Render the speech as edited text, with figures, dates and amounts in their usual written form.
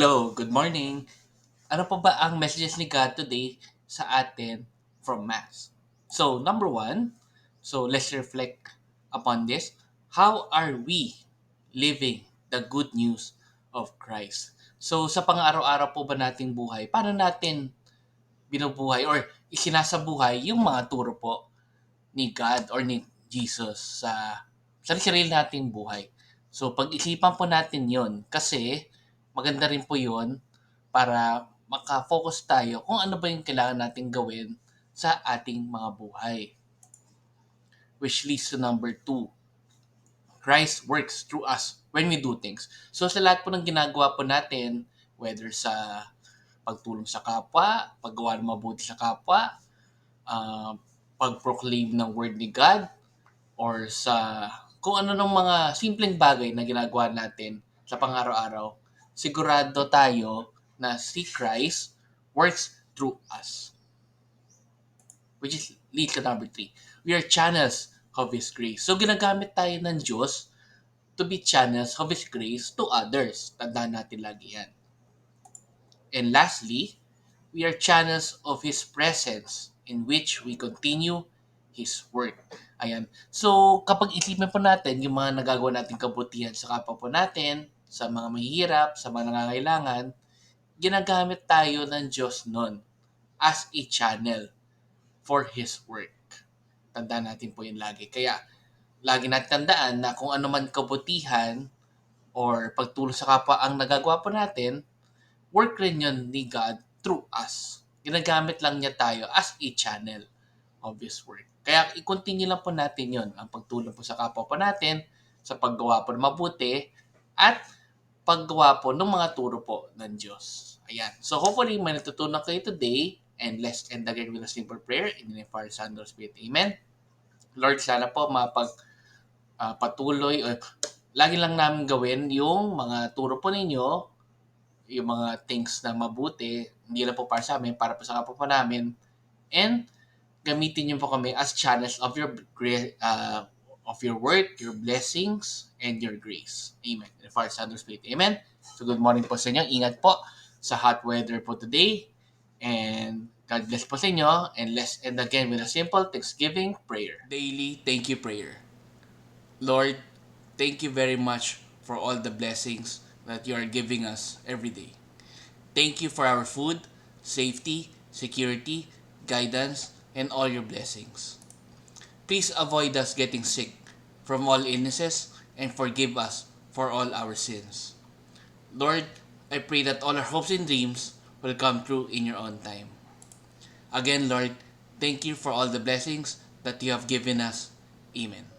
Hello, good morning. Ano pa ba ang messages ni God today sa atin from Mass? So, number one, so let's reflect upon this. How are we living the good news of Christ? So, sa pang-araw-araw po ba nating buhay, paano natin binubuhay or isinasabuhay yung mga turo po ni God or ni Jesus sa sarili nating buhay. So pag-isipan po natin 'yon kasi maganda rin po 'yon para maka-focus tayo kung ano ba yung kailangan nating gawin sa ating mga buhay. Which leads to number two, Christ works through us when we do things. So sa lahat po ng ginagawa po natin, whether sa pagtulong sa kapwa, paggawa ng mabuti sa kapwa, uh, pag-proclaim ng word ni God, or sa kung ano ng mga simpleng bagay na ginagawa natin sa pang-araw-araw, sigurado tayo na si Christ works through us. Which is lead to number three. We are channels of His grace. So ginagamit tayo ng Diyos to be channels of His grace to others. Tandaan natin lagi yan. And lastly, we are channels of His presence in which we continue His work. Ayan. So, kapag isipin po natin yung mga nagagawa nating kabutihan sa kapwa po natin, sa mga mahihirap, sa mga nangangailangan, ginagamit tayo ng Diyos nun as a channel for His work. Tandaan natin po yun lagi. Kaya, lagi natin tandaan na kung ano man kabutihan or pagtulong sa kapwa ang nagagawa po natin, work rin yun ni God through us. Ginagamit lang niya tayo as a channel of His work. Kaya i-continue lang po natin yon ang pagtulong po sa kapwa po natin, sa paggawa po ng mabuti, at paggawa po ng mga turo po ng Diyos. Ayan. So hopefully may natutunan kayo today, and let's end again with a simple prayer in the name of Father, Son, and Holy Spirit. Amen. Lord, sana po patuloy o lagi lang namin gawin yung mga turo po ninyo, yung mga things na mabuti, hindi lang po para sa amin, para po sa kapwa po namin. And gamitin niyo po kami as channels of your work, your blessings, and your grace. Amen. And for our Son, Spirit. Amen. So good morning po sa inyo. Ingat po sa hot weather po today. And God bless po sa inyo. And let's end again with a simple Thanksgiving prayer. Daily thank you prayer. Lord, thank you very much for all the blessings that you are giving us every day. Thank you for our food, safety, security, guidance, and all your blessings. Please avoid us getting sick from all illnesses and forgive us for all our sins. Lord, I pray that all our hopes and dreams will come true in your own time. Again, Lord, thank you for all the blessings that you have given us. Amen.